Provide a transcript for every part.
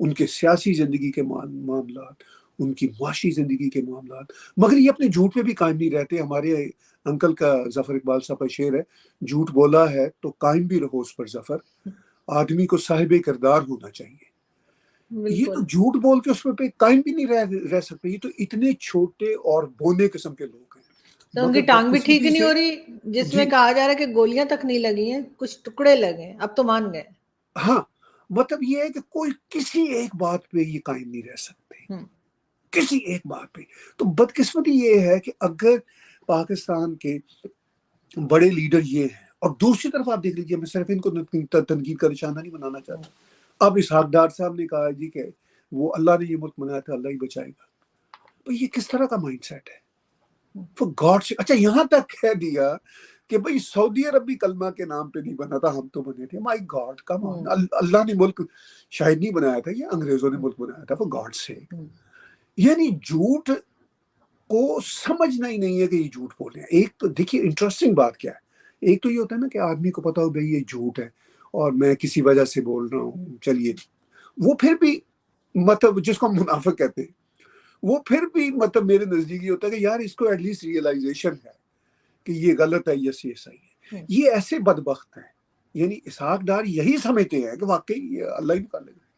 ان کے سیاسی زندگی کے معاملات, ان کی معاشی زندگی کے معاملات, مگر یہ اپنے جھوٹ پہ بھی قائم نہیں رہتے. ہمارے انکل کا ظفر اقبال صاحب کا شعر ہے, جھوٹ بولا ہے تو قائم بھی رہو اس پر ظفر, آدمی کو صاحب کردار ہونا چاہیے. یہ تو بالکل. جھوٹ بول کے اس پہ قائم بھی نہیں رہ سکتے. یہ تو اتنے چھوٹے اور بونے قسم کے لوگ ہیں, تو ان کی مگر ٹانگ بھی ٹھیک بدقسمتی نہیں سے. ہو رہی, جس میں جی کہا جا رہا ہے کہ گولیاں تک نہیں لگی ہیں, کچھ ٹکڑے لگے ہیں, اب تو مان گئے. ہاں, مطلب یہ ہے کہ کوئی کسی ایک بات پہ یہ قائم نہیں رہ سکتے, کسی ایک بات پہ. تو بدقسمتی یہ ہے کہ اگر پاکستان کے بڑے لیڈر یہ ہیں, اور دوسری طرف آپ دیکھ لیجیے, میں صرف ان کو تنقید کا نشانہ نہیں بنانا چاہتا. اب اسحاق ڈار صاحب نے کہا جی کہ وہ اللہ نے یہ ملک بنایا تھا, اللہ ہی بچائے گا. تو یہ کس طرح کا مائنڈ سیٹ ہے فور گاڈ سے. اچھا یہاں تک کہہ دیا کہ بھئی سعودی عرب بھی کلمہ کے نام پہ نہیں بنا تھا, ہم تو بنے تھے. مائی گاڈ کم آن, اللہ نے ملک شاید نہیں بنایا تھا, یہ انگریزوں نے ملک بنایا تھا, فور گاڈ سے. یعنی جھوٹ کو سمجھنا ہی نہیں ہے کہ یہ جھوٹ بول رہے ہیں. ایک تو دیکھیے انٹرسٹنگ بات کیا ہے, ایک تو یہ ہوتا ہے نا کہ آدمی کو پتا ہو بھئی یہ جھوٹ ہے اور میں کسی وجہ سے بول رہا ہوں, چلیے وہ پھر بھی مطلب جس کو ہم منافق کہتے ہیں, وہ پھر بھی مطلب میرے نزدیک یہ ہوتا ہے کہ یار اس کو ایٹ لیسٹ ریئلائزیشن ہے کہ یہ غلط ہے, یس یہ صحیح ہے. یہ ایسے بدبخت ہیں, یعنی اسحاق ڈار یہی سمجھتے ہیں کہ واقعی یہ اللہ ہی نکالے گا,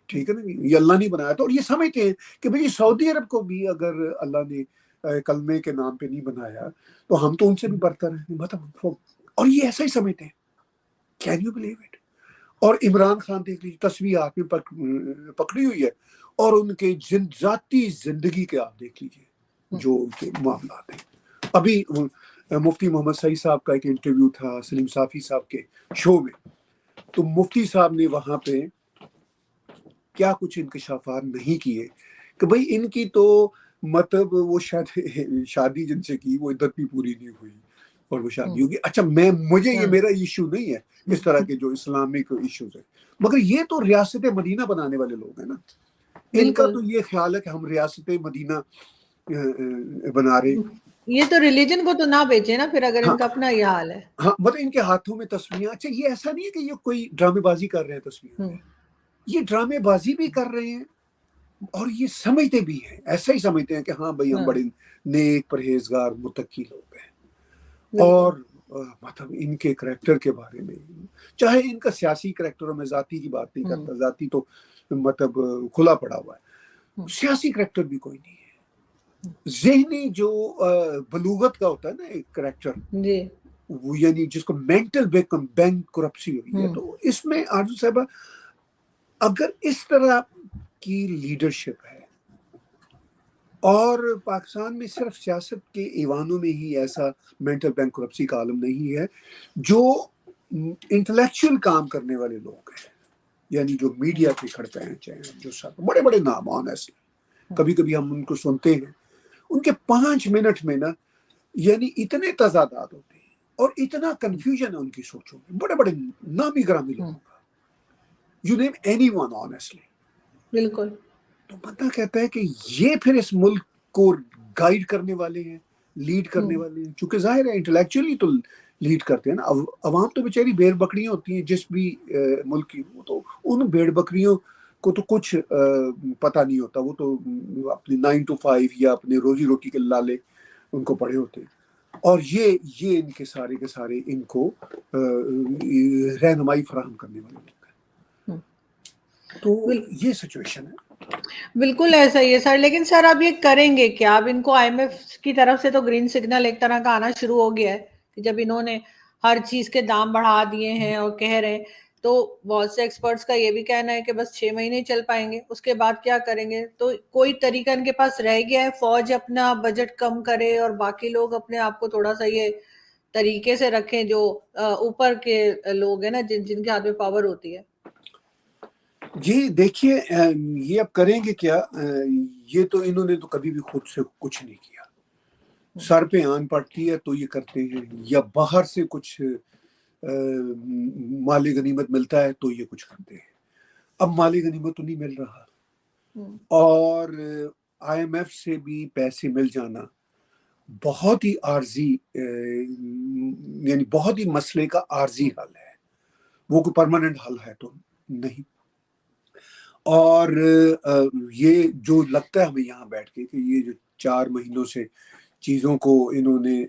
ٹھیک ہے نا, یہ اللہ نہیں بنایا تھا. اور یہ سمجھتے ہیں کہ بھئی سعودی عرب کو بھی اگر اللہ نے کلمے کے نام پہ نہیں بنایا تو ہم تو ان سے بھی برتر ہیں, مطلب. اور یہ ایسا ہی سمجھتے ہیں. Can you believe it? اور عمران خان دیکھ لیجیے, تصویر ہاتھ میں پکڑی ہوئی ہے, اور ان کے ذاتی زندگی کے آپ دیکھ لیجیے جو ان کے معاملات ہیں. ابھی مفتی محمد سعید صاحب کا ایک انٹرویو تھا سلیم صافی صاحب کے شو میں, تو مفتی صاحب نے وہاں پہ کیا کچھ انکشافات نہیں کیے کہ بھئی ان کی تو مطلب وہ شادی جن سے کی وہ عدت بھی پوری نہیں ہوئی اور وہ شادی ہوگی. اچھا مجھے یہ میرا ایشو نہیں ہے اس طرح کے جو اسلامک ایشوز ہیں, مگر یہ تو ریاست مدینہ بنانے والے لوگ ہیں نا. ان کا تو یہ خیال ہے کہ ہم ریاست مدینہ بنا رہے. یہ تو ریلیجن کو تو نہ بیچے نا پھر, اگر ان کا اپنا یہ حال ہے. ہاں, مطلب ان کے ہاتھوں میں تصویریں. اچھا یہ ایسا نہیں ہے کہ یہ کوئی ڈرامے بازی کر رہے ہیں تصویروں میں, یہ ڈرامے بازی بھی کر رہے ہیں اور یہ سمجھتے بھی ہیں, ایسا ہی سمجھتے ہیں کہ ہاں بھئی ہم بڑے نیک پرہیزگار متقی لوگ ہیں. اور مطلب ان کے کریکٹر کے بارے میں, چاہے ان کا سیاسی کریکٹر, میں ذاتی کی بات نہیں کرتا, ذاتی تو مطلب کھلا پڑا ہوا ہے, سیاسی کریکٹر بھی کوئی نہیں ہے. ذہنی جو بلوغت کا ہوتا ہے نا ایک کریکٹر, وہ یعنی جس کو مینٹل بینک کرپسی ہوئی ہے, تو اس میں آرزو صاحبہ اگر اس طرح کی لیڈرشپ ہے, اور پاکستان میں صرف سیاست کے ایوانوں میں ہی ایسا مینٹل بینک کرپسی کا عالم نہیں ہے, جو انٹلیکچوئل کام کرنے والے لوگ ہیں, یعنی جو میڈیا پہ کھڑتے ہیں, چاہے جو سب بڑے بڑے نام آنیسٹلی, کبھی کبھی ہم ان کو سنتے ہیں, ان کے 5 منٹ میں نا یعنی اتنے تضادات ہوتے ہیں اور اتنا کنفیوژن ہے ان کی سوچوں میں, بڑے بڑے نامی گرامی لوگوں کا, you name any one honestly. بالکل. تو بندہ کہتا ہے کہ یہ پھر اس ملک کو گائیڈ کرنے والے ہیں, لیڈ کرنے والے ہیں, چونکہ ظاہر ہے انٹلیکچولی تو لیڈ کرتے ہیں نا. عوام تو بیچاری بھیڑ بکریاں ہوتی ہیں جس بھی ملک کی, تو ان بھیڑ بکریوں کو تو کچھ پتہ نہیں ہوتا, وہ تو اپنی 9 to 5 یا اپنے روزی روٹی کے لالے ان کو پڑے ہوتے ہیں, اور یہ ان کے سارے ان کو رہنمائی فراہم کرنے والے لوگ ہیں. تو یہ سچویشن ہے. بالکل ایسا ہی ہے سر, لیکن سر اب یہ کریں گے کیا؟ اب ان کو آئی ایم ایف کی طرف سے تو گرین سگنل ایک طرح کا آنا شروع ہو گیا ہے, کہ جب انہوں نے ہر چیز کے دام بڑھا دیے ہیں اور کہہ رہے ہیں, تو بہت سے ایکسپرٹس کا یہ بھی کہنا ہے کہ بس 6 مہینے چل پائیں گے, اس کے بعد کیا کریں گے؟ تو کوئی طریقہ ان کے پاس رہ گیا ہے, فوج اپنا بجٹ کم کرے اور باقی لوگ اپنے آپ کو تھوڑا سا یہ طریقے سے رکھیں, جو اوپر کے لوگ ہیں نا جن کے ہاتھ میں پاور ہوتی ہے. جی دیکھیے, یہ اب کریں گے کیا؟ یہ تو انہوں نے تو کبھی بھی خود سے کچھ نہیں کیا. سر پہ آن پڑتی ہے تو یہ کرتے ہیں, یا باہر سے کچھ مال غنیمت ملتا ہے تو یہ کچھ کرتے ہیں. اب مال غنیمت تو نہیں مل رہا, اور آئی ایم ایف سے بھی پیسے مل جانا بہت ہی عارضی, یعنی بہت ہی مسئلے کا عارضی حل ہے. وہ کوئی پرماننٹ حل ہے تو نہیں. اور یہ جو لگتا ہے ہمیں یہاں بیٹھ کے کہ یہ جو 4 مہینوں سے چیزوں کو انہوں نے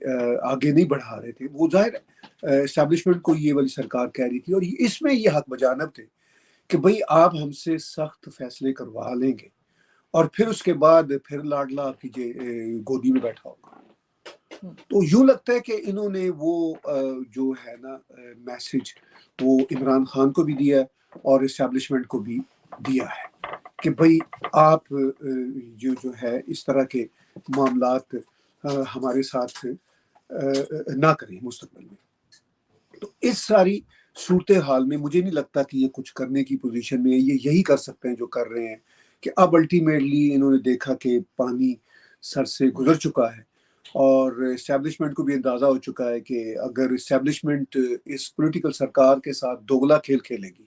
آگے نہیں بڑھا رہے تھے، وہ ظاہر ہے اسٹیبلشمنٹ کو یہ والی سرکار کہہ رہی تھی، اور اس میں یہ حق بجانب تھے کہ بھئی آپ ہم سے سخت فیصلے کروا لیں گے اور پھر اس کے بعد پھر لاڈلا آپ کی گودی میں بیٹھا ہوگا. تو یوں لگتا ہے کہ انہوں نے وہ جو ہے نا میسج وہ عمران خان کو بھی دیا اور اسٹیبلشمنٹ کو بھی دیا ہے کہ بھئی آپ جو ہے اس طرح کے معاملات ہمارے ساتھ نہ کریں مستقبل میں. تو اس ساری صورتحال میں مجھے نہیں لگتا کہ یہ کچھ کرنے کی پوزیشن میں ہے. یہ یہی کر سکتے ہیں جو کر رہے ہیں کہ اب الٹیمیٹلی انہوں نے دیکھا کہ پانی سر سے گزر چکا ہے اور اسٹیبلشمنٹ کو بھی اندازہ ہو چکا ہے کہ اگر اسٹیبلشمنٹ اس پولیٹیکل سرکار کے ساتھ دوگلا کھیل کھیلے گی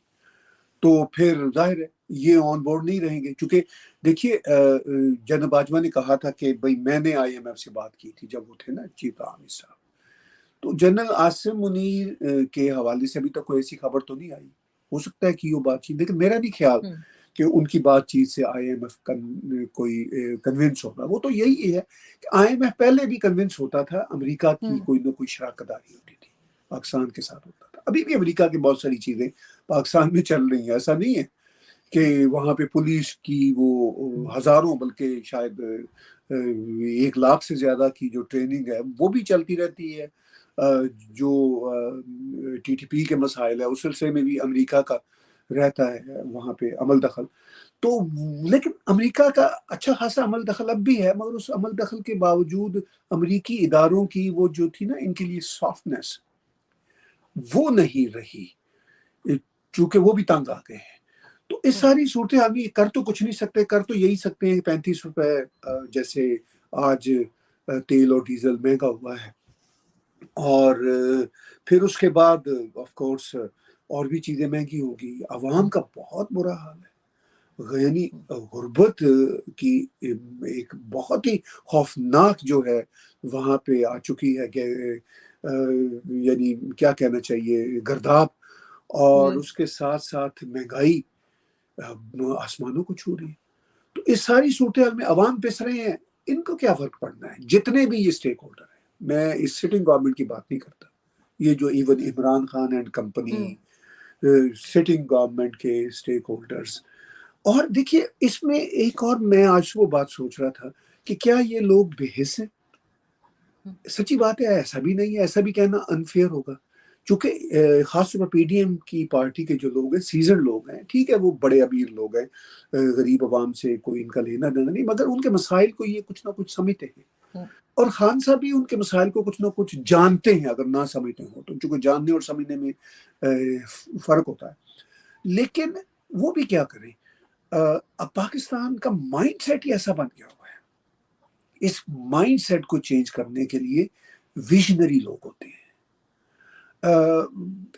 تو پھر ظاہر ہے یہ آن بورڈ نہیں رہیں گے. چونکہ دیکھیے جنرل باجوہ نے کہا تھا کہ بھئی میں نے آئی ایم ایف سے بات کی تھی جب وہ تھے نا چیف عامر صاحب، تو جنرل عاصم منیر کے حوالے سے ابھی تک کوئی ایسی خبر تو نہیں آئی. ہو سکتا ہے کہ وہ بات چیت، لیکن میرا نہیں خیال کہ ان کی بات چیت سے آئی ایم ایف کوئی کنونس ہوگا. وہ تو یہی ہے کہ آئی ایم ایف پہلے بھی کنونس ہوتا تھا، امریکہ کی کوئی نہ کوئی شراکت داری ہوتی تھی پاکستان کے ساتھ ہوتا تھا. ابھی بھی امریکہ کی بہت ساری چیزیں پاکستان میں چل رہی ہیں، ایسا نہیں ہے کہ وہاں پہ پولیس کی وہ ہزاروں بلکہ شاید 1 لاکھ سے زیادہ کی جو ٹریننگ ہے وہ بھی چلتی رہتی ہے. جو ٹی ٹی پی کے مسائل ہے اس سلسلے میں بھی امریکہ کا رہتا ہے وہاں پہ عمل دخل. تو لیکن امریکہ کا اچھا خاصا عمل دخل اب بھی ہے، مگر اس عمل دخل کے باوجود امریکی اداروں کی وہ جو تھی نا ان کے لیے سافٹنس وہ نہیں رہی، چونکہ وہ بھی تنگ آ گئے ہیں. تو اس ساری صورتحال میں کر تو کچھ نہیں سکتے، کر تو یہی سکتے ہیں 35 روپے جیسے آج تیل اور ڈیزل مہنگا ہوا ہے، اور پھر اس کے بعد آف کورس اور بھی چیزیں مہنگی ہوگی. عوام کا بہت برا حال ہے، یعنی غربت کی ایک بہت ہی خوفناک جو ہے وہاں پہ آ چکی ہے کہ یعنی کیا کہنا چاہیے گرداب، اور اس کے ساتھ ساتھ مہنگائی آسمانوں کو چھو رہی ہے. تو اس ساری صورتحال میں عوام پس رہے ہیں، ان کو کیا فرق پڑنا ہے جتنے بھی یہ اسٹیک ہولڈر ہیں. میں اس سٹنگ گورنمنٹ کی بات نہیں کرتا، یہ جو even Imran Khan and company sitting government کے اسٹیک ہولڈرز. اور دیکھیے اس میں ایک اور میں آج وہ بات سوچ رہا تھا کہ کیا یہ لوگ بے حس ہیں؟ سچی بات ہے ایسا بھی نہیں ہے، ایسا بھی کہنا انفیئر ہوگا، چونکہ خاص طور پر پی ڈی ایم کی پارٹی کے جو لوگ ہیں سیزن لوگ ہیں، ٹھیک ہے وہ بڑے امیر لوگ ہیں، غریب عوام سے کوئی ان کا لینا دینا نہیں، مگر ان کے مسائل کو یہ کچھ نہ کچھ سمجھتے ہیں. اور خان صاحب بھی ان کے مسائل کو کچھ نہ کچھ جانتے ہیں، اگر نہ سمجھتے ہوں تو، چونکہ جاننے اور سمجھنے میں فرق ہوتا ہے. لیکن وہ بھی کیا کریں، اب پاکستان کا مائنڈ سیٹ ہی ایسا بن گیا ہوا ہے. اس مائنڈ سیٹ کو چینج کرنے کے لیے ویژنری لوگ ہوتے ہیں،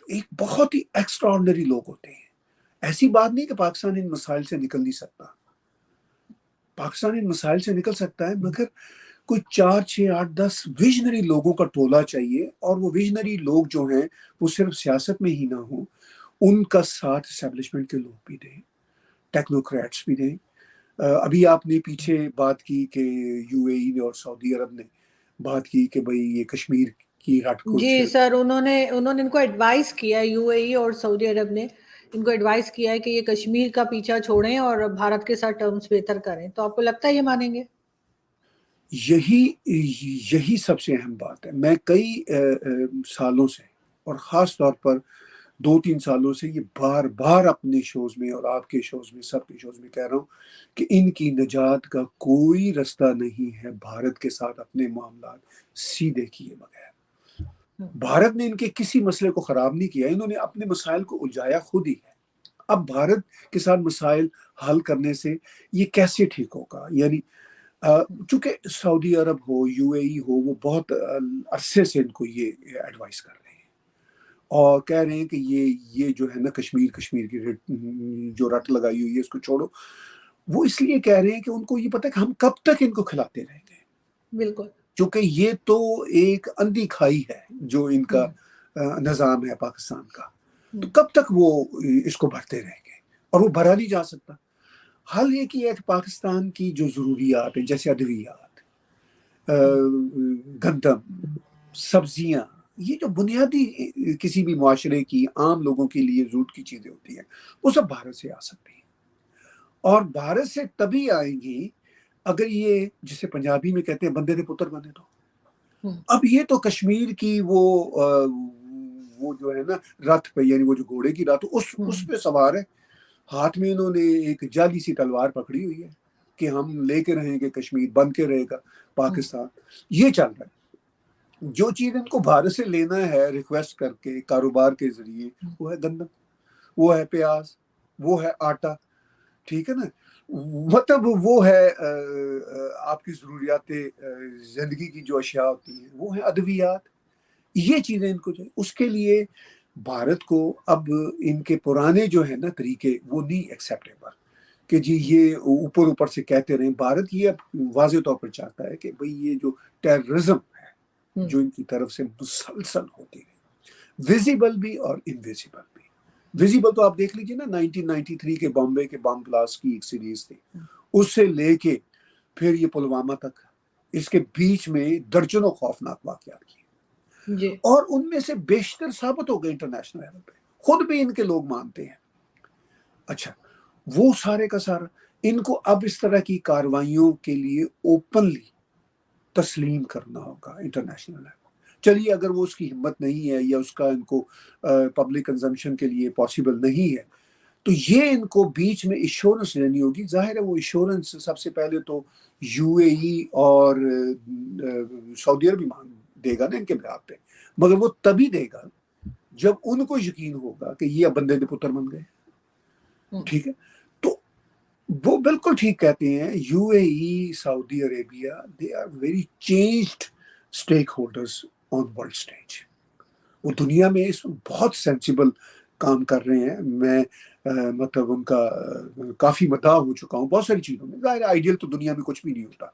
ایک بہت ہی ایکسٹراڈنری لوگ ہوتے ہیں. ایسی بات نہیں کہ پاکستان ان مسائل سے نکل نہیں سکتا، پاکستان ان مسائل سے نکل سکتا ہے، مگر کوئی 4 6 8 10 ویژنری لوگوں کا ٹولہ چاہیے. اور وہ ویژنری لوگ جو ہیں وہ صرف سیاست میں ہی نہ ہوں، ان کا ساتھ اسٹیبلشمنٹ کے لوگ بھی دیں، ٹیکنوکریٹس بھی دیں. ابھی آپ نے پیچھے بات کی کہ یو اے ای نے اور سعودی عرب نے بات کی کہ بھئی یہ کشمیر کی رٹ کو جی سر، انہوں نے ان کو ایڈوائز کیا، یو اے ای اور سعودی عرب نے ان کو ایڈوائز کیا ہے کہ یہ کشمیر کا پیچھا چھوڑیں اور بھارت کے ساتھ ٹرمز بہتر کریں. تو آپ کو لگتا ہے یہ مانیں گے؟ یہی سب سے اہم بات ہے. میں کئی سالوں سے اور خاص طور پر 2 3 سالوں سے یہ بار بار اپنے شوز میں اور آپ کے شوز میں سب کے شوز میں کہہ رہا ہوں کہ ان کی نجات کا کوئی رستہ نہیں ہے بھارت کے ساتھ اپنے معاملات سیدھے کیے بغیر. بھارت نے ان کے کسی مسئلے کو خراب نہیں کیا، انہوں نے اپنے مسائل کو الجھایا خود ہی ہے. اب بھارت کے ساتھ مسائل حل کرنے سے یہ کیسے ٹھیک ہوگا؟ یعنی چونکہ سعودی عرب ہو یو اے ای ہو وہ بہت عرصے سے ان کو یہ ایڈوائز کر رہے ہیں اور کہہ رہے ہیں کہ یہ جو ہے نا کشمیر کی جو رٹ لگائی ہوئی ہے اس کو چھوڑو. وہ اس لیے کہہ رہے ہیں کہ ان کو یہ پتہ ہے کہ ہم کب تک ان کو کھلاتے رہیں گے. بالکل، چونکہ یہ تو ایک اندھی کھائی ہے جو ان کا نظام ہے پاکستان کا. تو کب تک وہ اس کو بھرتے رہیں گے؟ اور وہ بھرا نہیں جا سکتا. حل یہ کہ پاکستان کی جو ضروریات ہیں جیسے ادویات، گندم، سبزیاں، یہ جو بنیادی کسی بھی معاشرے کی عام لوگوں کے لیے ضرورت کی چیزیں ہوتی ہیں، وہ سب بھارت سے آ سکتی ہیں. اور بھارت سے تبھی آئیں گی اگر یہ جسے پنجابی میں کہتے ہیں بندے دے پتر بنے تو. اب یہ تو کشمیر کی وہ جو ہے نا رتھ پہ، یعنی وہ جو گھوڑے کی رتھ اس پہ سوار ہے. ہاتھ میں انہوں نے ایک جعلی سی تلوار پکڑی ہوئی ہے کہ ہم لے کے رہیں گے کشمیر، بن کے رہے گا پاکستان. یہ چل رہا ہے. جو چیز ان کو بھارت سے لینا ہے ریکویسٹ کر کے کاروبار کے ذریعے، وہ ہے گندم، وہ ہے پیاز، وہ ہے آٹا، ٹھیک ہے نا، مطلب وہ ہے آپ کی ضروریات زندگی کی جو اشیاء ہوتی ہیں، وہ ہیں ادویات. یہ چیزیں ان کو چاہیے. اس کے لیے بھارت کو اب ان کے پرانے جو ہے نا طریقے وہ نہیں ایکسیپٹیبل کہ جی یہ اوپر سے کہتے رہیں. بھارت یہ اب واضح طور پر چاہتا ہے کہ بھئی یہ جو ٹیررزم ہے جو ان کی طرف سے مسلسل ہوتی ہے، ویزیبل بھی اور انویزیبل بھی. ویزیبل تو آپ دیکھ لیجیے نا 1993 کے بامبے کے بم بلاسٹ کی ایک سیریز تھی، اس سے لے کے پھر یہ پلوامہ تک، اس کے بیچ میں درجنوں خوفناک واقعات کیے جی. اور ان میں سے بیشتر ثابت ہو گئے انٹرنیشنل لیول پہ، خود بھی ان کے لوگ مانتے ہیں. اچھا وہ سارے کا سارا ان کو اب اس طرح کی کاروائیوں کے لیے اوپنلی تسلیم کرنا ہوگا انٹرنیشنل لیول. چلیے اگر وہ اس کی ہمت نہیں ہے یا اس کا ان کو پبلک کنزمپشن کے لیے پاسبل نہیں ہے، تو یہ ان کو بیچ میں ایشورنس لینی ہوگی. ظاہر ہے وہ ایشورنس سب سے پہلے تو یو اے ای اور سعودی عرب بھی دے گا نا ان کے بہاف پہ، مگر وہ تبھی دے گا جب ان کو یقین ہوگا کہ یہ بندے دے پتر بن گئے. ٹھیک ہے، تو وہ بالکل ٹھیک کہتے ہیں. یو اے ای، سعودی عربیہ، they are very changed stakeholders on world stage. وہ دنیا میں اس بہت سینسیبل کام کر رہے ہیں. میں مطلب ان کا کافی مداح ہو چکا ہوں بہت ساری چیزوں میں. ظاہر آئیڈیل تو دنیا میں کچھ بھی نہیں ہوتا.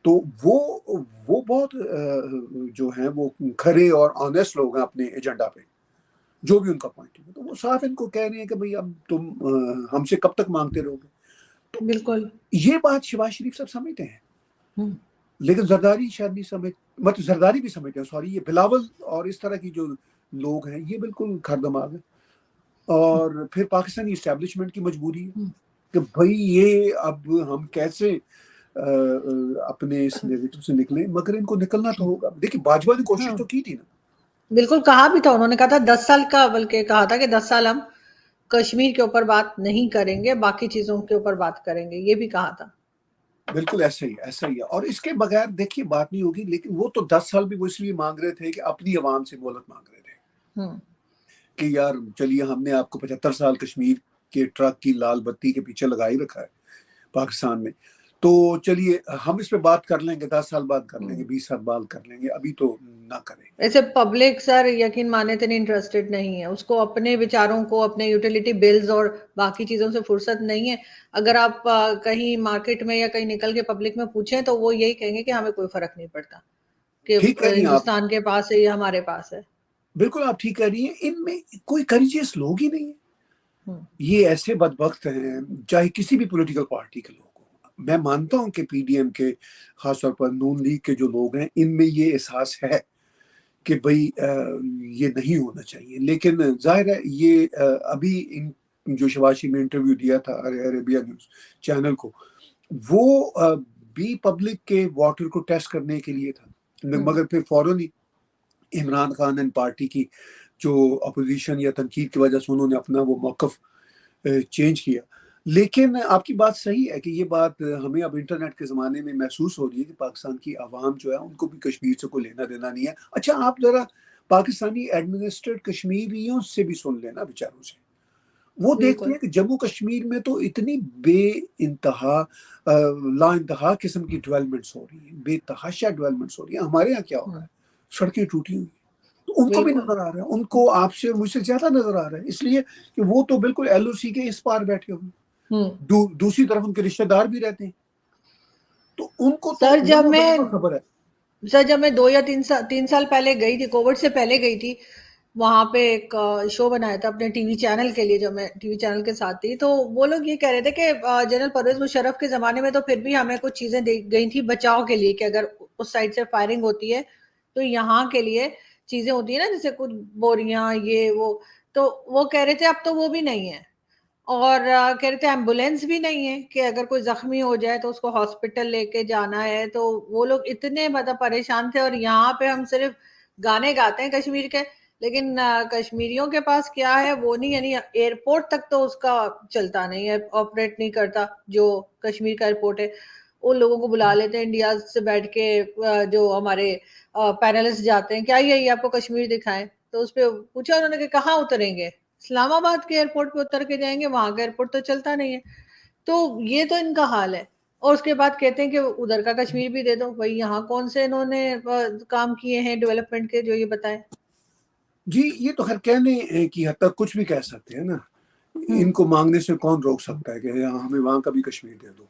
تو وہ بہت جو ہیں وہ کھرے اور آنیسٹ لوگ ہیں اپنے ایجنڈا پہ، جو بھی ان کا پوائنٹ ہے. تو وہ صاف ان کو کہہ رہے ہیں کہ بھئی اب تم ہم سے کب تک مانگتے رہو گے. تو بالکل یہ بات شہباز شریف صاحب سمجھتے ہیں، لیکن زرداری شاید نہیں سمجھ، مطلب زرداری بھی سمجھتے ہیں، سوری، یہ بلاول اور اس طرح کی جو لوگ ہیں یہ بالکل کھر دماغ ہے. اور پھر پاکستانی اسٹیبلشمنٹ کی مجبوری ہے کہ بھئی یہ اب ہم کیسے اپنے اس نیریٹو سے نکلیں، مگر ان کو نکلنا تو ہوگا. دیکھیں باجوہ نے کوشش تو کی تھی نا. بالکل کہا بھی تھا انہوں نے، کہا تھا 10 سال کا، بلکہ کہا تھا کہ 10 سال ہم کشمیر کے اوپر بات نہیں کریں گے، باقی چیزوں کے اوپر بات کریں گے، یہ بھی کہا تھا. بالکل ایسا ہی ہے. اور اس کے بغیر دیکھیے بات نہیں ہوگی. لیکن وہ تو 10 سال بھی وہ اس لیے مانگ رہے تھے کہ اپنی عوام سے مہلت مانگ رہے تھے کہ یار چلیے ہم نے آپ کو 75 سال کشمیر کے ٹرک کی لال بتی کے پیچھے لگائی رکھا ہے پاکستان میں، تو چلیے ہم اس پہ بات کر لیں گے، 10 سال بعد کر لیں گے، 20 سال بعد کر لیں گے، ابھی تو نہ کریں. ایسے پبلک سر یقین مانے اتنی انٹرسٹڈ نہیں ہے، اس کو اپنے بیچاروں کو اپنے یوٹیلیٹی بلز اور باقی چیزوں سے فرصت نہیں ہے. اگر آپ کہیں مارکیٹ میں یا کہیں نکل کے پبلک میں پوچھیں تو وہ یہی کہیں گے کہ ہمیں کوئی فرق نہیں پڑتا کہ ٹھیک کہہ رہی ہیں آپ، ہندوستان کے پاس ہے یا ہمارے پاس ہے. بالکل آپ ٹھیک کہہ رہی ہیں. ان میں کوئی کریجیس لوگ ہی نہیں ہیں. یہ ایسے بدبخت ہیں، چاہے کسی بھی پولیٹیکل پارٹی کے لوگ ہوں. میں مانتا ہوں کہ پی ڈی ایم کے، خاص طور پر نون لیگ کے جو لوگ ہیں، ان میں یہ احساس ہے کہ بھئی یہ نہیں ہونا چاہیے. لیکن ظاہر ہے یہ ابھی ان جو شہباز شریف نے انٹرویو دیا تھا عربیہ نیوز چینل کو، وہ بھی پبلک کے واٹر کو ٹیسٹ کرنے کے لیے تھا، مگر پھر فوراً ہی عمران خان اینڈ پارٹی کی جو اپوزیشن یا تنقید کی وجہ سے انہوں نے اپنا وہ موقف چینج کیا. لیکن آپ کی بات صحیح ہے کہ یہ بات ہمیں اب انٹرنیٹ کے زمانے میں محسوس ہو رہی ہے کہ پاکستان کی عوام جو ہے ان کو بھی کشمیر سے کوئی لینا دینا نہیں ہے. اچھا آپ ذرا پاکستانی ایڈمنسٹریڈ کشمیریوں سے بھی سن لینا بیچاروں سے. وہ دیکھتے ہیں کہ جموں کشمیر میں تو اتنی بے انتہا لا انتہا قسم کی ڈیولپمنٹس ہو رہی ہیں، بے تحاشا ڈیولپمنٹس ہو رہی ہیں. ہمارے یہاں کیا ہو رہا ہے؟ سڑکیں ٹوٹی ہوئی، تو ان کو بھی نظر آ رہا ہے، ان کو آپ سے مجھ سے زیادہ نظر آ رہا ہے، اس لیے کہ وہ تو بالکل ایل او سی کے اس پار بیٹھے ہوئے، دوسری طرف ان کے رشتہ دار بھی رہتے ہیں، تو ان کو تو بالکل خبر ہے. سر جب میں 2 یا 3 سال پہلے گئی تھی، کووڈ سے پہلے گئی تھی، وہاں پہ ایک شو بنایا تھا اپنے ٹی وی چینل کے لیے، جو میں ٹی وی چینل کے ساتھ تھی، تو وہ لوگ یہ کہہ رہے تھے کہ جنرل پرویز مشرف کے زمانے میں تو پھر بھی ہمیں کچھ چیزیں دی گئی تھی بچاؤ کے لیے، کہ اگر اس سائڈ سے فائرنگ ہوتی ہے تو یہاں کے لیے چیزیں ہوتی ہیں نا، جیسے کچھ بوریاں یہ وہ، تو وہ کہہ رہے تھے اب تو وہ بھی نہیں ہے، اور کہہ رہے تھے ایمبولینس بھی نہیں ہے کہ اگر کوئی زخمی ہو جائے تو اس کو ہاسپٹل لے کے جانا ہے، تو وہ لوگ اتنے مطلب پریشان تھے۔ اور یہاں پہ ہم صرف گانے گاتے ہیں کشمیر کے، لیکن کشمیریوں کے پاس کیا ہے وہ نہیں، یعنی ایئرپورٹ تک تو اس کا چلتا نہیں ہے، آپریٹ نہیں کرتا جو کشمیر کا ایئرپورٹ ہے۔ ان لوگوں کو بلا لیتے ہیں انڈیا سے بیٹھ کے، جو ہمارے پینلسٹ جاتے ہیں، کیا یہ آپ کو کشمیر دکھائیں، تو اس پہ پوچھا انہوں نے کہ کہاں اتریں گے؟ اسلام آباد کے ایئرپورٹ پہ اتر کے جائیں گے، وہاں کا ایئرپورٹ تو چلتا نہیں ہے۔ تو یہ تو ان کا حال ہے، اور اس کے بعد کہتے ہیں کہ ادھر کا کشمیر بھی دے دو، بھائی یہاں کون سے انہوں نے کام کیے ہیں ڈیولپمنٹ کے جو یہ بتائیں۔ جی یہ تو خیر کہنے کی حد تک کچھ بھی کہہ سکتے ہیں نا، ہوں ان کو مانگنے سے کون روک سکتا ہے کہ ہمیں وہاں کا بھی کشمیر دے دو۔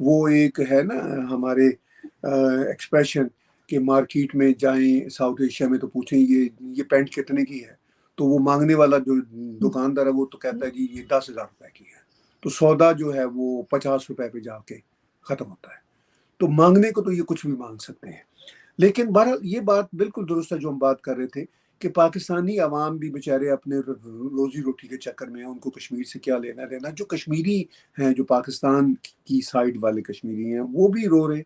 وہ ایک ہے نا ہمارے ایکسپریشن کہ مارکیٹ میں جائیں ساؤتھ ایشیا میں تو پوچھیں یہ پینٹ کتنے کی ہے، تو وہ مانگنے والا جو دکاندار ہے وہ تو کہتا ہے جی یہ 10,000 روپے کی ہے، تو سودا جو ہے وہ 50 روپے پہ جا کے ختم ہوتا ہے۔ تو مانگنے کو تو یہ کچھ بھی مانگ سکتے ہیں، لیکن بہرحال یہ بات بالکل درست ہے جو ہم بات کر رہے تھے کہ پاکستانی عوام بھی بیچارے اپنے روزی روٹی کے چکر میں ہیں، ان کو کشمیر سے کیا لینا دینا۔ جو کشمیری ہیں، جو پاکستان کی سائڈ والے کشمیری ہیں، وہ بھی رو رہے،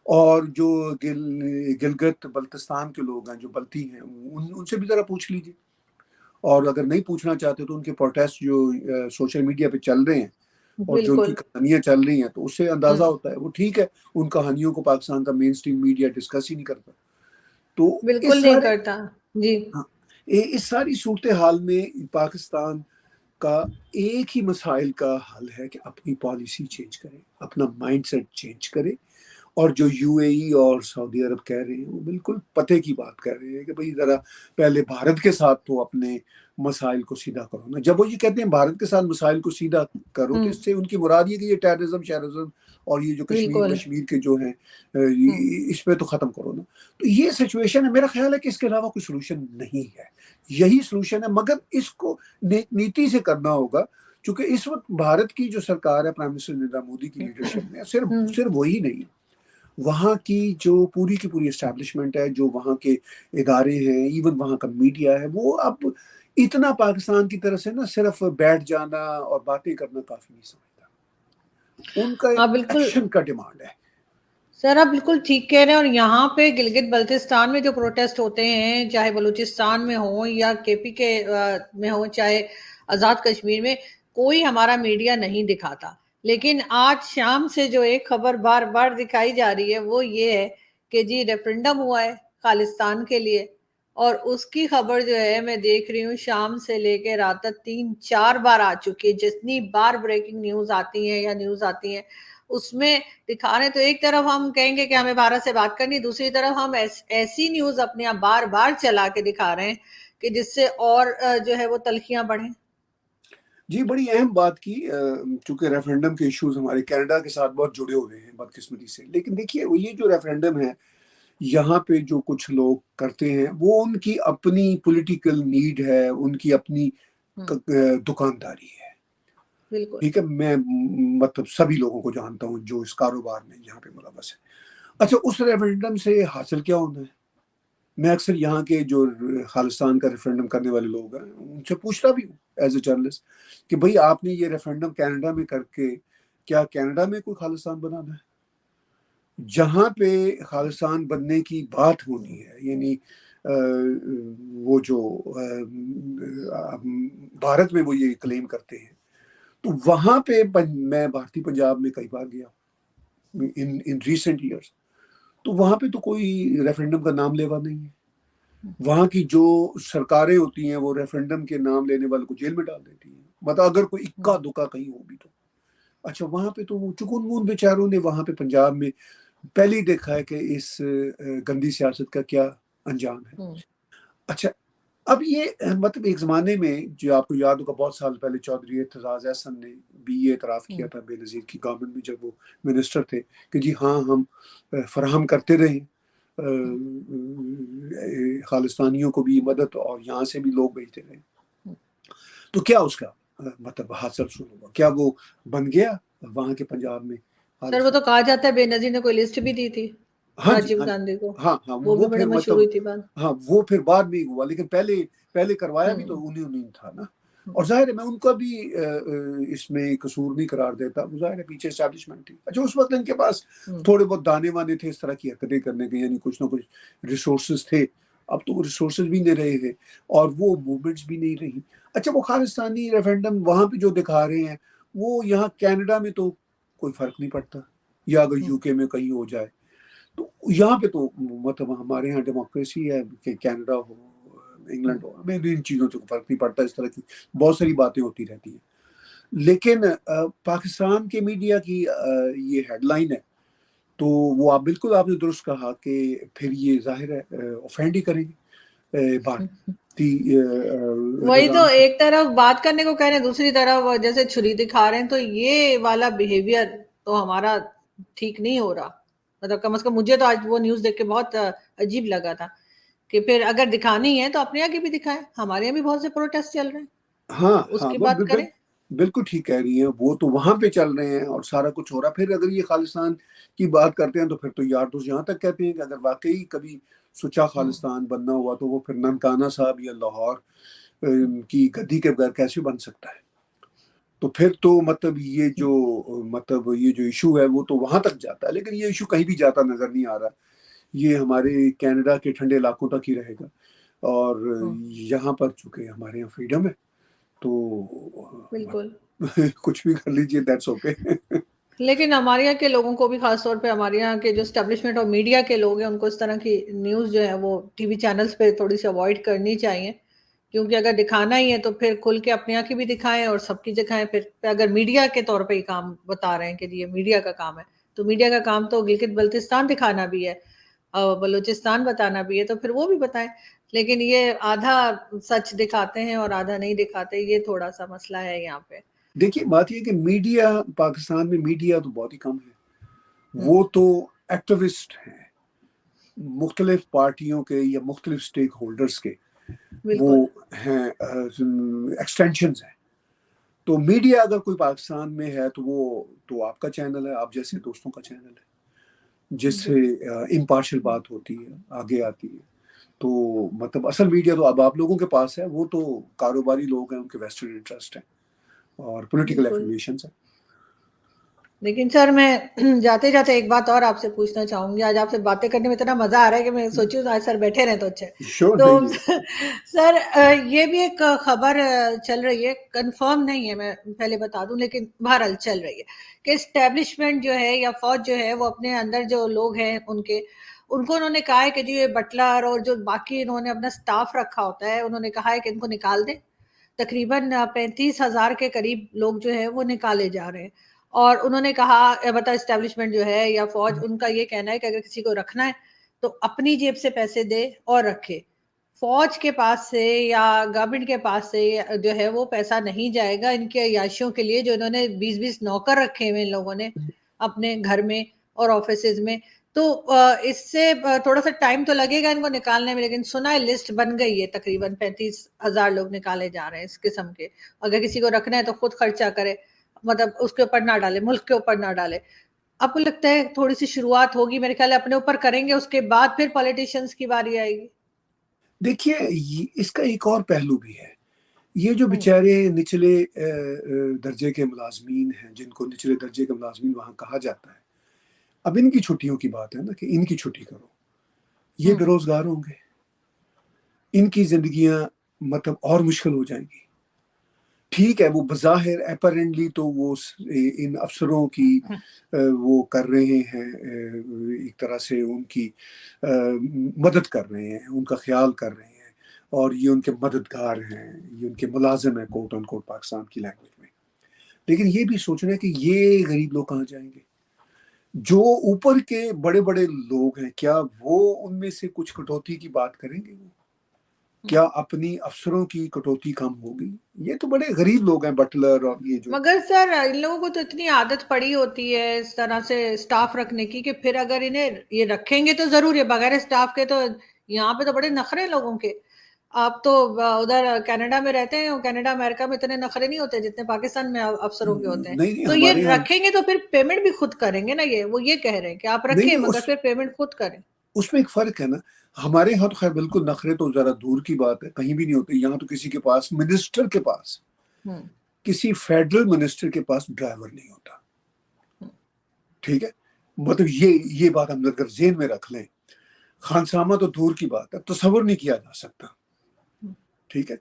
اور جو گلگت بلتستان کے لوگ ہیں جو بلتی ہیں ان سے بھی ذرا پوچھ لیجیے، اور اگر نہیں پوچھنا چاہتے تو ان کے پروٹیسٹ جو سوشل میڈیا پہ چل رہے ہیں اور جو ان کی بالکل۔ کہانیاں چل رہی ہیں، تو اس سے اندازہ ہوں ہوتا ہے وہ ٹھیک ہے ان کہانیوں کو پاکستان کا مین سٹریم میڈیا ڈسکس ہی نہیں کرتا۔ تو بالکل اس نہیں سارے کرتا۔ جی ہاں، اس ساری صورتحال میں پاکستان کا ایک ہی مسائل کا حل ہے کہ اپنی پالیسی چینج کرے، اپنا مائنڈ سیٹ چینج کرے، اور جو یو اے ای اور سعودی عرب کہہ رہے ہیں وہ بالکل پتے کی بات کہہ رہے ہیں کہ بھئی ذرا پہلے بھارت کے ساتھ تو اپنے مسائل کو سیدھا کرو نا۔ جب وہ یہ کہتے ہیں بھارت کے ساتھ مسائل کو سیدھا کرو، تو ہوں اس سے ان کی مراد یہ کہ یہ ٹیررزم شیررزم اور یہ جو کشمیر بالکل۔ وشمیر کے جو ہیں ہوں اس پہ تو ختم کرو نا۔ تو یہ سچویشن ہے، میرا خیال ہے کہ اس کے علاوہ کوئی سلوشن نہیں ہے، یہی سلوشن ہے، مگر اس کو نیتی سے کرنا ہوگا، چونکہ اس وقت بھارت کی جو سرکار ہے پرائم منسٹر نریندر مودی کی لیڈرشپ میں ہوں صرف وہی نہیں، وہاں کی جو پوری کی پوری اسٹیبلشمنٹ ہے، جو وہاں کے ادارے ہیں، ایون وہاں کا میڈیا ہے، وہ اب اتنا پاکستان کی طرف سے نا صرف بیٹھ جانا اور باتیں کرنا کافی نہیں سمجھتا، ان کا ہاں ایک بالکل ایکشن کا ڈیمانڈ ہے۔ سر، آپ بالکل ٹھیک کہہ رہے ہیں۔ اور یہاں پہ گلگت بلتستان میں جو پروٹیسٹ ہوتے ہیں، چاہے بلوچستان میں ہوں یا کے پی کے میں ہوں، چاہے آزاد کشمیر میں، کوئی ہمارا میڈیا نہیں دکھاتا۔ لیکن آج شام سے جو ایک خبر بار بار دکھائی جا رہی ہے وہ یہ ہے کہ جی ریفرنڈم ہوا ہے خالصتان کے لیے، اور اس کی خبر جو ہے میں دیکھ رہی ہوں شام سے لے کے رات تک 3-4 بار آ چکی ہے۔ جتنی بار بریکنگ نیوز آتی ہیں یا نیوز آتی ہیں، اس میں دکھا رہے ہیں، تو ایک طرف ہم کہیں گے کہ ہمیں بھارت سے بات کرنی، دوسری طرف ہم ایسی نیوز اپنے یہاں بار بار چلا کے دکھا رہے ہیں کہ جس سے اور جو ہے وہ تلخیاں بڑھیں۔ جی بڑی اہم بات کی، چونکہ ریفرنڈم کے ایشوز ہمارے کینیڈا کے ساتھ بہت جڑے ہوئے ہیں بدقسمتی سے، لیکن دیکھیے وہ یہ جو ریفرنڈم ہے یہاں پہ جو کچھ لوگ کرتے ہیں وہ ان کی اپنی پولیٹیکل نیڈ ہے، ان کی اپنی ہوں دکانداری ہے، بالکل۔ ٹھیک ہے، میں مطلب سبھی لوگوں کو جانتا ہوں جو اس کاروبار میں یہاں پہ ملوث ہے۔ اچھا اس ریفرنڈم سے حاصل کیا ہونا ہے؟ میں اکثر یہاں کے جو خالصتان کا ریفرنڈم کرنے والے لوگ ہیں ان سے پوچھتا بھی ہوں ایز اے جرنلسٹ کہ بھئی آپ نے یہ ریفرنڈم کینیڈا میں کر کے کیا کینیڈا میں کوئی خالصتان بنانا ہے؟ جہاں پہ خالصتان بننے کی بات ہونی ہے، یعنی وہ جو بھارت میں وہ یہ کلیم کرتے ہیں، تو وہاں پہ میں بھارتی پنجاب میں کئی بار گیا ان ریسنٹ ایئرس، تو وہاں پہ تو کوئی ریفرنڈم کا نام لیوا نہیں ہے۔ وہاں کی جو سرکاریں ہوتی ہیں وہ ریفرنڈم کے نام لینے والے کو جیل میں ڈال دیتی ہیں، مطلب اگر کوئی اکا دکا کہیں ہو بھی تو۔ اچھا وہاں پہ تو وہ چکن مون بیچاروں نے وہاں پہ پنجاب میں پہلے ہی دیکھا ہے کہ اس گندی سیاست کا کیا انجام ہے۔ اچھا اب یہ مطلب ایک زمانے میں جو آپ کو یاد ہوگا بہت سال پہلے چودھری اعتزاز احسن نے بھی یہ اعتراف کیا تھا بے نظیر کی گورنمنٹ میں جب وہ منسٹر تھے کہ جی ہاں ہم فراہم کرتے رہے خالستانیوں کو بھی مدد اور یہاں سے بھی لوگ بھیجتے رہے. تو کیا اس کا مطلب حاصل ہوا؟ کیا وہ بن گیا وہاں کے پنجاب میں؟ سر وہ تو کہا جاتا ہے بے نظیر نے کوئی لسٹ بھی دی تھی ہاں جی، راجیو گاندھی کو، ہاں ہاں وہ بھی وہ بڑے پھر مشہور مطلب ہوئی تھی بات. ہاں وہ پھر بعد میں ہوا، لیکن پہلے کروایا بھی تو انہیں تھا نا. اور ظاہر ہے میں ان کا بھی اس میں قصور نہیں قرار دیتا، وہ ظاہر ہے پیچھے اسٹیبلشمنٹ تھی. اچھا اس وقت ان کے پاس تھوڑے بہت دانے وانے تھے اس طرح کی حرکتیں کرنے کے، یعنی کچھ نہ کچھ ریسورسز تھے. اب تو وہ ریسورسز بھی نہیں رہے ہیں اور وہ موومنٹس بھی نہیں رہی. اچھا وہ خالستانی ریفرینڈم وہاں پہ جو دکھا رہے ہیں وہ یہاں کینیڈا میں تو کوئی فرق نہیں پڑتا، یا اگر یو کے میں کہیں ہو جائے تو یہاں پہ تو مطلب ہمارے یہاں ڈیموکریسی ہے کہ کینیڈا ہو انگلینڈ ہو، ہمیں ان چیزوں سے فرق نہیں پڑتا. اس طرح کی بہت ساری باتیں ہوتی رہتی ہیں. لیکن پاکستان کے میڈیا کی یہ ہیڈ لائن ہے تو وہ بالکل آپ نے درست کہا کہ پھر یہ ظاہر ہے اوفینڈ ہی کریں گے بھارتی وہی تو نظام کو. ایک طرف بات کرنے کو کہہ رہے ہیں، دوسری طرف جیسے چھری دکھا رہے ہیں، تو یہ والا بیہیویئر تو ہمارا ٹھیک نہیں ہو رہا. مطلب کم از کم مجھے تو آج وہ نیوز دیکھ کے بہت عجیب لگا تھا کہ پھر اگر دکھانی ہے تو اپنے یہاں کی بھی دکھائیں. ہمارے یہاں بھی بہت سے پروٹیسٹ چل رہے ہیں، ہاں اس ہاں کی وہ بات کریں. بالکل ٹھیک کہہ رہی ہیں. وہ تو وہاں پہ چل رہے ہیں اور سارا کچھ ہو رہا ہے. پھر اگر یہ خالستان کی بات کرتے ہیں تو پھر تو یار دوست یہاں تک کہتے ہیں کہ اگر واقعی کبھی سچا خالستان بننا ہوا تو وہ پھر ننکانہ صاحب یا لاہور کی گدی کے بغیر کیسے بن سکتا ہے. تو پھر تو مطلب یہ جو ایشو ہے وہ تو وہاں تک جاتا ہے. لیکن یہ ایشو کہیں بھی جاتا نظر نہیں آ رہا. یہ ہمارے کینیڈا کے ٹھنڈے علاقوں تک ہی رہے گا. اور یہاں پر چونکہ ہمارے یہاں فریڈم ہے تو بالکل کچھ بھی کر لیجیے، دیٹس اوکے. لیکن ہمارے یہاں کے لوگوں کو بھی، خاص طور پہ ہمارے یہاں کے جو اسٹیبلشمنٹ اور میڈیا کے لوگ ہیں، ان کو اس طرح کی نیوز جو ہے وہ ٹی وی چینلز پہ تھوڑی سی اوائڈ کرنی چاہیے. کیونکہ اگر دکھانا ہی ہے تو پھر کھل کے اپنے یہاں کی بھی دکھائیں اور سب کی دکھائیں. پھر اگر میڈیا کے طور پہ یہ کام بتا رہے ہیں کہ یہ میڈیا کا کام ہے، تو میڈیا کا کام تو گلگت بلتستان دکھانا بھی ہے، بلوچستان بتانا بھی ہے، تو پھر وہ بھی بتائیں. لیکن یہ آدھا سچ دکھاتے ہیں اور آدھا نہیں دکھاتے. یہ تھوڑا سا مسئلہ ہے یہاں پہ. دیکھیے بات یہ کہ میڈیا پاکستان میں میڈیا تو بہت ہی کم ہے. وہ تو ایکٹیوسٹ ہیں مختلف پارٹیوں کے یا مختلف سٹیک ہولڈرز کے، وہ بالکل ہیں ایکسٹینشنز ہیں. تو میڈیا اگر کوئی پاکستان میں ہے تو وہ تو آپ کا چینل ہے، آپ جیسے دوستوں کا چینل ہے جس سے امپارشل بات ہوتی ہے، آگے آتی ہے. تو مطلب اصل میڈیا تو اب آپ لوگوں کے پاس ہے. وہ تو کاروباری لوگ ہیں، ان کے ویسٹڈ انٹرسٹ ہیں اور پولیٹیکل بالکل. ایفیلیشنز ہیں. لیکن سر میں جاتے جاتے ایک بات اور آپ سے پوچھنا چاہوں گی. آج آپ سے باتیں کرنے میں اتنا مزہ آ رہا ہے کہ میں سوچی ہوں آج سر بیٹھے رہیں تو اچھا ہے. شور تو نہیں ہے. سر یہ بھی ایک خبر چل رہی ہے، کنفرم نہیں ہے، میں پہلے بتا دوں، لیکن بہرحال چل رہی ہے کہ اسٹیبلشمنٹ جو ہے یا فوج جو ہے وہ اپنے اندر جو لوگ ہیں ان کو انہوں نے کہا ہے کہ جو یہ بٹلر اور جو باقی انہوں نے اپنا سٹاف رکھا ہوتا ہے، انہوں نے کہا ہے کہ ان کو نکال دیں. تقریباً 35,000 کے قریب لوگ جو ہے وہ نکالے جا رہے ہیں. اور انہوں نے کہا اسٹیبلشمنٹ جو ہے یا فوج، ان کا یہ کہنا ہے کہ اگر کسی کو رکھنا ہے تو اپنی جیب سے پیسے دے اور رکھے. فوج کے پاس سے یا گورنمنٹ کے پاس سے جو ہے وہ پیسہ نہیں جائے گا ان کے عیاشیوں کے لیے جو انہوں نے 20 نوکر رکھے ہوئے ان لوگوں نے اپنے گھر میں اور آفیسز میں. تو اس سے تھوڑا سا ٹائم تو لگے گا ان کو نکالنے میں، لیکن سنا ہے لسٹ بن گئی ہے، تقریباً 35,000 لوگ نکالے جا رہے ہیں اس قسم کے. اگر کسی کو رکھنا ہے تو خود خرچہ کرے، مطلب اس کے اوپر نہ ڈالے، ملک کے اوپر نہ ڈالے. آپ کو لگتا ہے تھوڑی سی شروعات ہوگی، میرے خیال ہے اپنے اوپر کریں گے، اس کے بعد پھر پولیٹیشنز کی باری آئے گی. دیکھیے اس کا ایک اور پہلو بھی ہے. یہ جو بیچارے نچلے درجے کے ملازمین ہیں، جن کو نچلے درجے کے ملازمین وہاں کہا جاتا ہے، اب ان کی چھٹیوں کی بات ہے نا کہ ان کی چھٹی کرو. یہ بے روزگار ہوں گے، ان کی زندگیاں مطلب اور مشکل ہو جائیں گی. ٹھیک ہے وہ بظاہر اپیرنٹلی تو وہ ان افسروں کی وہ کر رہے ہیں، ایک طرح سے ان کی مدد کر رہے ہیں، ان کا خیال کر رہے ہیں، اور یہ ان کے مددگار ہیں، یہ ان کے ملازم ہیں کوٹ ان کوٹ پاکستان کی لینگویج میں. لیکن یہ بھی سوچنا ہے کہ یہ غریب لوگ کہاں جائیں گے؟ جو اوپر کے بڑے بڑے لوگ ہیں، کیا وہ ان میں سے کچھ کٹوتی کی بات کریں گے؟ کیا اپنی افسروں کی کٹوتی کم ہوگی؟ یہ تو بڑے غریب لوگ ہیں بٹلر اور یہ جو. مگر سر ان لوگوں کو تو اتنی عادت پڑی ہوتی ہے اس طرح سے سٹاف رکھنے کی کہ پھر اگر انہیں یہ رکھیں گے تو ضرور ہے، بغیر سٹاف کے تو یہاں پہ تو بڑے نخرے ہیں لوگوں کے. آپ تو ادھر کینیڈا میں رہتے ہیں، کینیڈا امریکہ میں اتنے نخرے نہیں ہوتے جتنے پاکستان میں افسروں کے ہوتے ہیں. نہیں نہیں، تو ہمارے یہ یہاں رکھیں گے تو پھر پیمنٹ بھی خود کریں گے نا، وہ یہ کہہ رہے ہیں کہ آپ نہیں رکھیں نہیں، مگر پھر پیمنٹ خود کریں. اس میں ایک فرق ہے نا. ہمارے یہاں تو خیر بالکل نخرے تو ذرا دور کی بات ہے، کہیں بھی نہیں ہوتے. یہاں تو کسی کے پاس منسٹر کے پاس، کسی فیڈرل منسٹر کے پاس ڈرائیور نہیں ہوتا. ٹھیک ہے، مطلب یہ بات ہم اگر ذہن میں رکھ لیں. خانسامہ تو دور کی بات ہے، تصور نہیں کیا جا سکتا. ٹھیک ہے،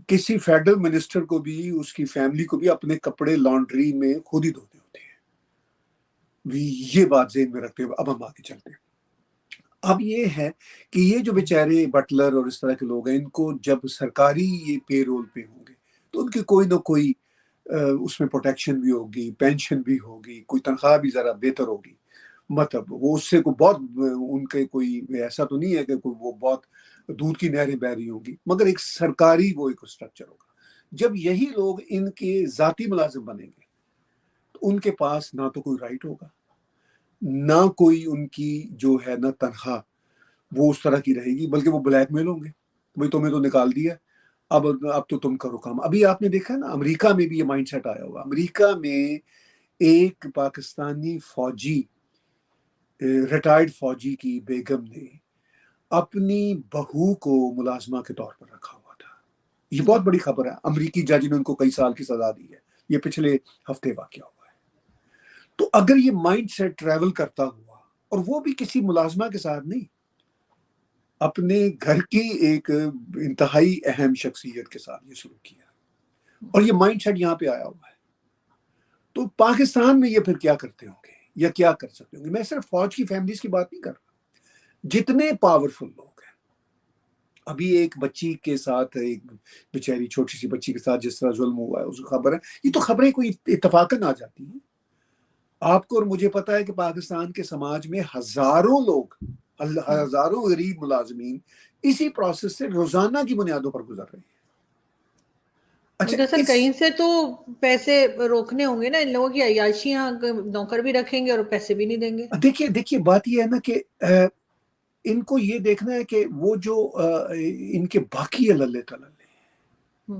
کسی فیڈرل منسٹر کو بھی، اس کی فیملی کو بھی اپنے کپڑے لانڈری میں خود ہی دھونے ہوتے ہیں. یہ بات ذہن میں رکھتے ہوئے اب ہم آگے چلتے ہیں. اب یہ ہے کہ یہ جو بیچارے بٹلر اور اس طرح کے لوگ ہیں، ان کو جب سرکاری یہ پے رول پہ ہوں گے تو ان کی کوئی نہ کوئی اس میں پروٹیکشن بھی ہوگی، پینشن بھی ہوگی، کوئی تنخواہ بھی ذرا بہتر ہوگی. مطلب وہ اس سے کوئی بہت ان کے کوئی ایسا تو نہیں ہے کہ کوئی وہ بہت دودھ کی نہریں بہ رہی ہوں گی، مگر ایک سرکاری وہ ایک اسٹرکچر ہوگا. جب یہی لوگ ان کے ذاتی ملازم بنیں گے تو ان کے پاس نہ تو کوئی رائٹ ہوگا، نہ کوئی ان کی جو ہے نا تنخواہ وہ اس طرح کی رہے گی، بلکہ وہ بلیک میل ہوں گے. بھائی تمہیں تو نکال دیا، اب تو تم کرو کام. ابھی آپ نے دیکھا نا امریکہ میں بھی یہ مائنڈ سیٹ آیا ہوا. امریکہ میں ایک پاکستانی فوجی، ریٹائرڈ فوجی کی بیگم نے اپنی بہو کو ملازمہ کے طور پر رکھا ہوا تھا. یہ بہت بڑی خبر ہے. امریکی جج نے ان کو کئی سال کی سزا دی ہے. یہ پچھلے ہفتے واقعہ ہوا ہے. تو اگر یہ مائنڈ سیٹ ٹریول کرتا ہوا، اور وہ بھی کسی ملازمہ کے ساتھ نہیں، اپنے گھر کی ایک انتہائی اہم شخصیت کے ساتھ یہ شروع کیا، اور یہ مائنڈ سیٹ یہاں پہ آیا ہوا ہے، تو پاکستان میں یہ پھر کیا کرتے ہوں گے یا کیا کر سکتے ہوں گے؟ میں صرف فوج کی فیملیز کی بات نہیں کر رہا، جتنے پاورفل لوگ ہیں. ابھی ایک بچی کے ساتھ، ایک بیچاری چھوٹی سی بچی کے ساتھ جس طرح ظلم ہوا ہے، اس کو خبر ہے. یہ تو خبریں کوئی اتفاقاً آ جاتی ہیں. آپ کو اور مجھے پتا ہے کہ پاکستان کے سماج میں ہزاروں لوگ، ہزاروں غریب ملازمین اسی پروسیس سے روزانہ کی بنیادوں پر گزر رہے ہیں. اچھا، دراصل کہیں سے تو پیسے روکنے ہوں گے نا ان لوگوں کی عیاشیاں، نوکر بھی رکھیں گے اور پیسے بھی نہیں دیں گے. دیکھیے بات یہ ہے نا کہ ان کو یہ دیکھنا ہے کہ وہ جو ان کے باقی اللہ تعالیٰ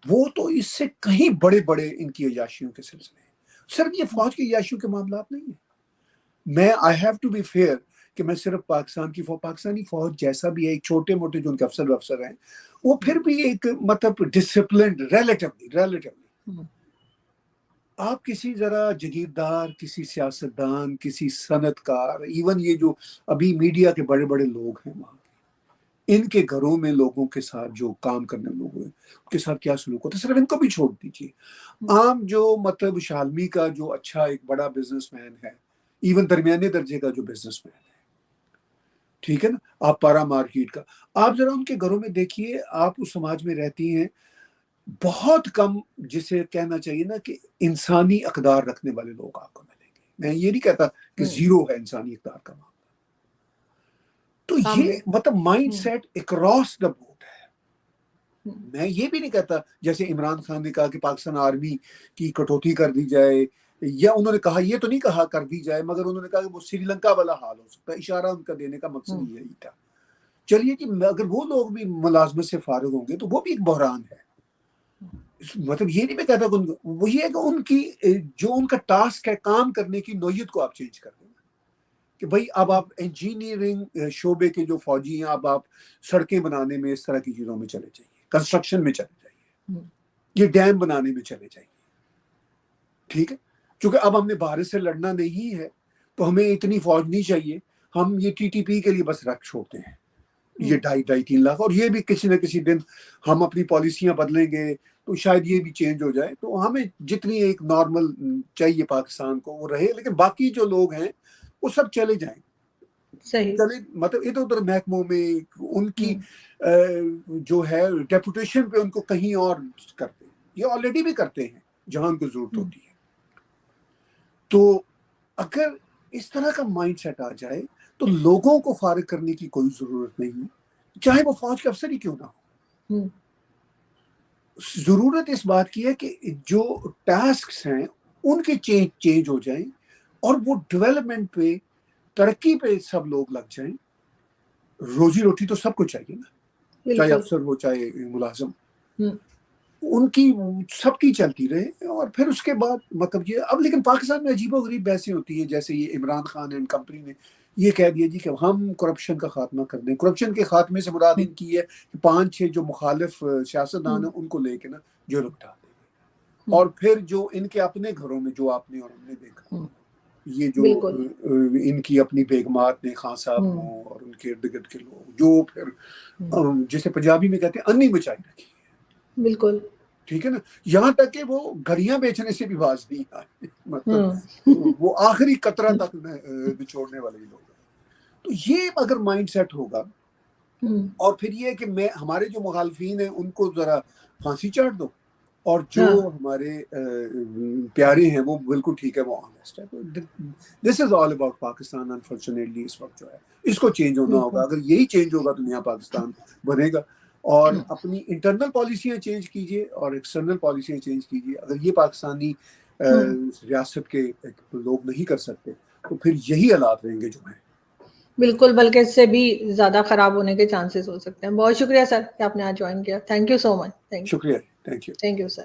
وہ تو اس سے کہیں بڑے بڑے ان کی عیاشیوں کے سلسلے ہیں. صرف یہ فوج کی عیاشیوں کے معاملات نہیں ہیں. میں I have to be fair کہ میں صرف پاکستانی فوج جیسا بھی ہے، ایک چھوٹے موٹے جو ان کے افسر ہیں، وہ پھر بھی ایک مطلب ڈسپلنڈ ریلیٹیولی. آپ کسی ذرا جگیردار، کسی سیاستدان، کسی صنعت کار، ایون یہ جو ابھی میڈیا کے بڑے بڑے لوگ ہیں وہاں، ان کے گھروں میں لوگوں کے ساتھ جو کام کرنے لوگ ہیں ان کے ساتھ کیا سلوک ہوتا ہے، صرف ان کو بھی چھوڑ دیجیے. عام جو مطلب شالمی کا جو اچھا ایک بڑا بزنس مین ہے، ایون درمیانے درجے کا جو بزنس مین ہے، ٹھیک ہے نا، آپ پارا مارکیٹ کا، آپ ذرا ان کے گھروں میں دیکھیے. آپ اس سماج میں رہتی ہیں، بہت کم جسے کہنا چاہیے نا کہ انسانی اقدار رکھنے والے لوگ آپ کو ملیں گے. میں یہ نہیں کہتا کہ زیرو ہے انسانی اقدار کا معاملہ. تو یہ مطلب mind set across the board ہے. میں یہ بھی نہیں کہتا جیسے عمران خان نے کہا کہ پاکستان آرمی کی کٹوتی کر دی جائے، یا انہوں نے کہا، یہ تو نہیں کہا کر دی جائے، مگر انہوں نے کہا کہ وہ سری لنکا والا حال ہو سکتا ہے. اشارہ ان کا دینے کا مقصد یہی تھا. چلیے کہ اگر وہ لوگ بھی ملازمت سے فارغ ہوں گے تو وہ بھی ایک بحران ہے. مطلب یہ نہیں میں کہتا کہ وہ یہ ہے کہ ان کی جو ان کا ٹاسک ہے کام کرنے کی نوعیت کو آپ چینج کر دیں کہ بھائی اب آپ انجینئرنگ شعبے کے جو فوجی ہیں، اب آپ سڑکیں بنانے میں، اس طرح کی چیزوں میں چلے جائیے، کنسٹرکشن میں چلے جائیے، یہ ڈیم بنانے میں چلے جائیے. ٹھیک ہے، چونکہ اب ہم نے بھارت سے لڑنا نہیں ہے تو ہمیں اتنی فوج نہیں چاہیے، ہم یہ ٹی ٹی پی کے لیے بس رکھ چھوڑتے ہیں یہ 2.5-3 لاکھ، اور یہ بھی کسی نہ کسی دن ہم اپنی پالیسیاں بدلیں گے تو شاید یہ بھی چینج ہو جائے. تو ہمیں جتنی ایک نارمل چاہیے پاکستان کو وہ رہے، لیکن باقی جو لوگ ہیں وہ سب چلے جائیں. چلے مطلب ادھر ادھر محکموں میں ان کی جو ہے ڈیپوٹیشن پہ ان کو کہیں اور کرتے ہیں. یہ آلریڈی بھی کرتے ہیں جہاں ان کو ضرورت ہوتی ہے. تو اگر اس طرح کا مائنڈ سیٹ آ جائے تو لوگوں کو فارغ کرنے کی کوئی ضرورت نہیں، چاہے وہ فوج کے افسر ہی کیوں نہ ہو. ہوں، ضرورت اس بات کی ہے کہ جو ٹاسکس ہیں ان کے چینج ہو جائیں اور وہ ڈیولپمنٹ پہ ترقی پہ سب لوگ لگ جائیں. روزی روٹی تو سب کو چاہیے نا, چاہے بالکل. افسر ہو چاہے ملازم, ہوں، ان کی سب کی چلتی رہے. اور پھر اس کے بعد مطلب یہ اب لیکن پاکستان میں عجیب و غریب بحثیں ہوتی ہیں, جیسے یہ عمران خان اینڈ کمپنی نے یہ کہہ دیا جی کہ ہم کرپشن کا خاتمہ کر دیں. کرپشن کے خاتمے سے مراد ان کی ہے کہ 5-6 جو مخالف سیاستدان ہیں ان کو لے کے نا جیل بٹھا دیں گے. اور پھر جو ان کے اپنے گھروں میں جو آپ نے اور ہم نے دیکھا, یہ جو بالکل. ان کی اپنی بیگمات نے, خان صاحب ہوں اور ان کے ارد گرد کے لوگ, جو پھر جسے پنجابی میں کہتے ہیں انی بچائی رکھی, بالکل. ٹھیک ہے نا, یہاں تک کہ وہ گھڑیاں بیچنے سے بھی باز نہیں آئے, مطلب وہ آخری قطرہ تک نچوڑنے والے لوگ ہیں. تو یہ اگر مائنڈ سیٹ ہوگا, اور پھر یہ کہ ہمارے جو مخالفین ہیں ان کو ذرا پھانسی چاٹ دو, اور جو ہمارے پیارے ہیں وہ بالکل ٹھیک ہے, وہ آنیسٹ ہے. دس از آل اباؤٹ پاکستان. انفارچونیٹلی اس وقت جو ہے اس کو چینج ہونا ہوگا. اگر یہی چینج ہوگا تو نیا پاکستان بنے گا. اور اپنی انٹرنل پالیسیاں چینج کیجیے اور ایکسٹرنل پالیسیاں چینج کیجیے. اگر یہ پاکستانی ریاست کے لوگ نہیں کر سکتے تو پھر یہی حالات رہیں گے جو ہیں. بالکل, بلکہ اس سے بھی زیادہ خراب ہونے کے چانسز ہو سکتے ہیں. بہت شکریہ سر کہ آپ نے آج جوائن کیا. تھینک یو سو مچ. شکریہ, thank you. Thank you sir.